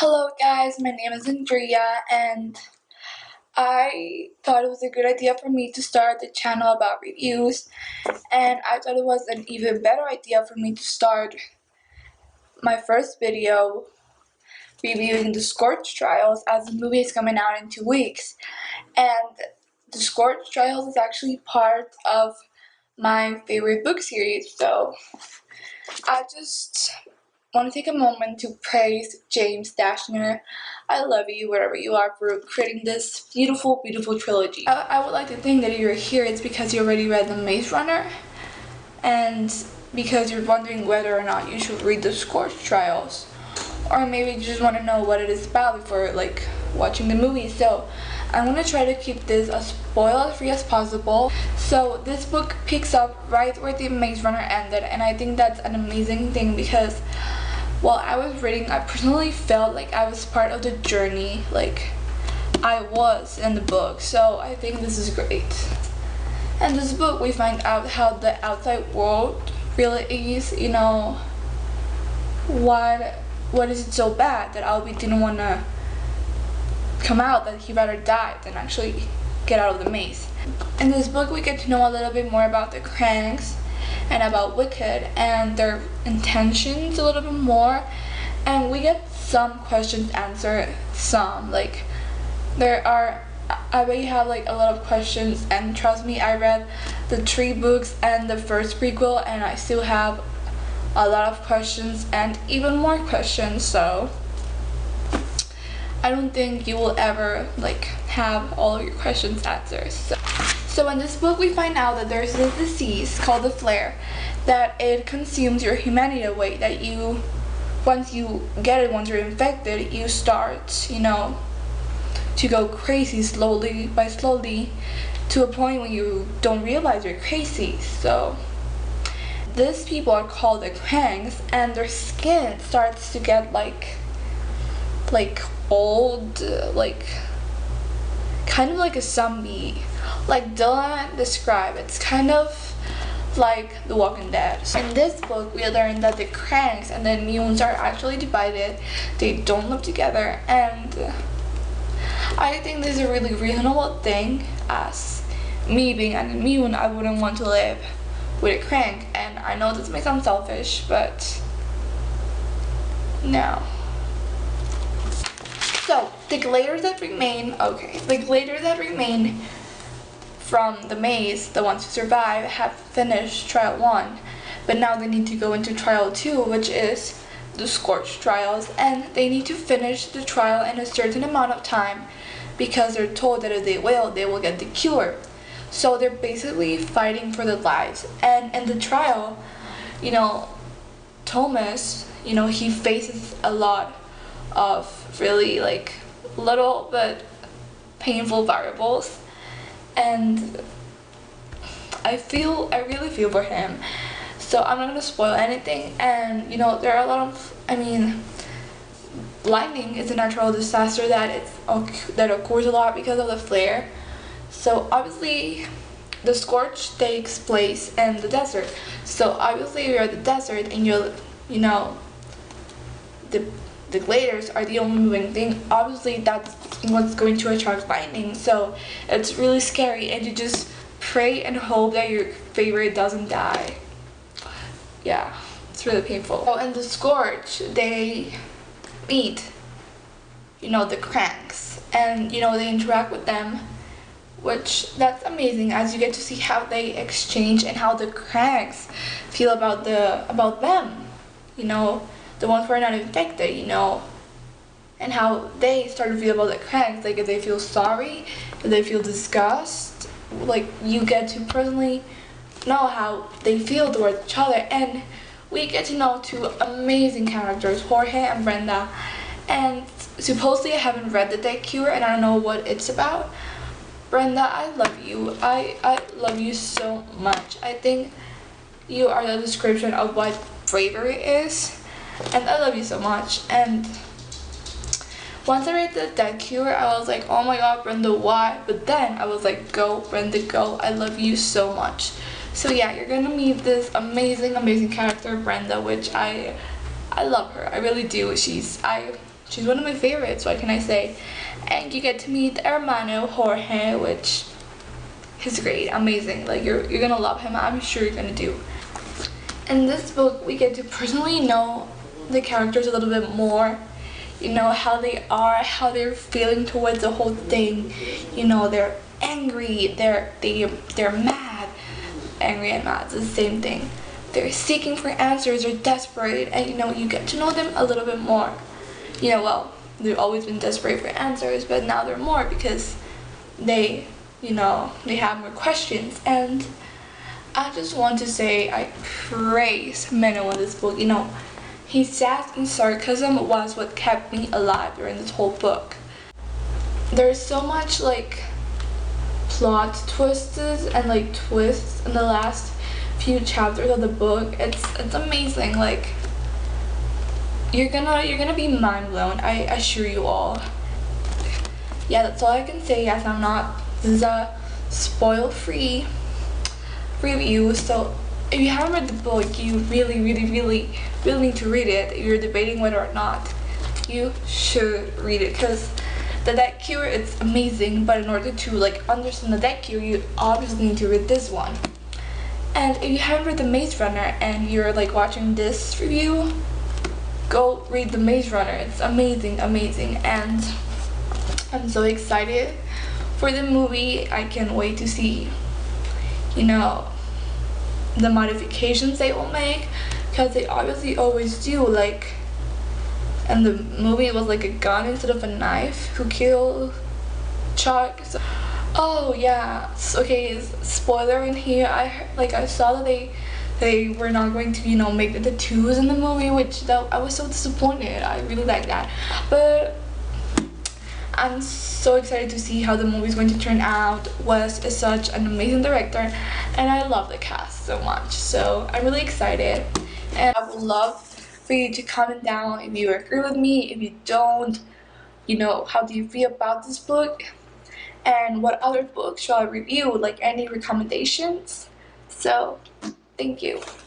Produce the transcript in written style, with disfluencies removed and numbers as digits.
Hello guys, my name is Andrea and I thought it was a good idea for me to start the channel about reviews, and I thought it was an even better idea for me to start my first video reviewing the Scorch trials, as the movie is coming out in 2 weeks. And the Scorch trials is actually part of my favorite book series, so I just want to take a moment to praise James Dashner. I love you wherever you are for creating this beautiful, beautiful trilogy. I would like to think that if you're here, it's because you already read The Maze Runner, and because you're wondering whether or not you should read the Scorch trials, or maybe you just want to know what it is about before watching the movie. So I'm going to try to keep this as spoiler-free as possible. So this book picks up right where The Maze Runner ended, and I think that's an amazing thing because while I was reading, I personally felt like I was part of the journey, like I was in the book. So I think this is great. In this book, we find out how the outside world really is, what is it so bad that Albie didn't want to come out, that he rather die than actually get out of the maze. In this book, we get to know a little bit more about the Cranks and about Wicked and their intentions a little bit more, and we get some questions answered. I bet you have a lot of questions, and trust me, I read the 3 books and the first prequel, and I still have a lot of questions and even more questions, so I don't think you will ever have all of your questions answered. So in this book, we find out that there's this disease called the flare, that it consumes your humanity away, that once you get it, once you're infected, you start, to go crazy slowly to a point when you don't realize you're crazy. So these people are called the Cranks, and their skin starts to get old, kind of like a zombie. Like Dylan described, it's kind of like The Walking Dead. So in this book, we learn that the Cranks and the Immunes are actually divided. They don't live together, and I think this is a really reasonable thing. As me being an immune, I wouldn't want to live with a Crank, and I know this may sound selfish, but no. So the Gladers that remain from the maze, the ones who survive, have finished trial 1, but now they need to go into trial 2, which is the Scorch trials, and they need to finish the trial in a certain amount of time because they're told that if they will get the cure. So they're basically fighting for their lives. And in the trial, Thomas, he faces a lot of really little but painful variables, and I really feel for him. So I'm not gonna spoil anything, and there are a lot of, lightning is a natural disaster that occurs a lot because of the flare. So obviously the Scorch takes place in the desert, so obviously you're at the desert and the Gladers are the only moving thing. Obviously that's what's going to attract lightning, so it's really scary, and you just pray and hope that your favorite doesn't die. Yeah, it's really painful. So in the Scorch, they meet the Cranks, and they interact with them, which that's amazing, as you get to see how they exchange and how the Cranks feel about them, the ones who are not infected, and how they start to feel about the Cranks, if they feel sorry, if they feel disgust, you get to personally know how they feel towards each other. And we get to know 2 amazing characters, Jorge and Brenda, and supposedly I haven't read The Dead Cure and I don't know what it's about. Brenda, I love you. I love you so much. I think you are the description of what bravery is, and I love you so much. And once I read The Dead Cure, I was like, oh my god, Brenda, why? But then I was like, go, Brenda, go. I love you so much. So yeah, you're gonna meet this amazing, amazing character, Brenda, which I love her. I really do. She's she's one of my favorites, what can I say? And you get to meet hermano Jorge, which he's great, amazing. Like you're gonna love him. I'm sure you're gonna do. In this book, we get to personally know the characters a little bit more. You know how they are, how they're feeling towards the whole thing. You know, they're angry, they're mad. Angry and mad is the same thing. They're seeking for answers, they're desperate, and you know, you get to know them a little bit more. You know, well, they've always been desperate for answers, but now they're more because they, you know, they have more questions. And I just want to say I praise Menno in this book. You know, his sass and sarcasm was what kept me alive during this whole book. There's so much like plot twists and like twists in the last few chapters of the book. It's amazing. Like you're gonna be mind blown. I assure you all. Yeah, that's all I can say. Yes, this is a spoil free review, so if you haven't read the book, you really need to read it. If you're debating whether or not, you should read it, because the deck cure, it's amazing, but in order to like understand the deck cure, you obviously need to read this one. And if you haven't read the Maze Runner and you're like watching this review, go read the Maze Runner. It's amazing, and I'm so excited for the movie. I can't wait to see, you know, the modifications they will make, because they obviously always do. Like, and the movie was like a gun instead of a knife who killed Chuck. So, oh yeah, okay, spoiler in here. I saw that they were not going to, you know, make the tattoos in the movie, which I was so disappointed. I really like that, but I'm so excited to see how the movie is going to turn out. Wes is such an amazing director, and I love the cast so much. So I'm really excited, and I would love for you to comment down if you agree with me. If you don't, you know, how do you feel about this book, and what other books shall I review? Like any recommendations? So thank you.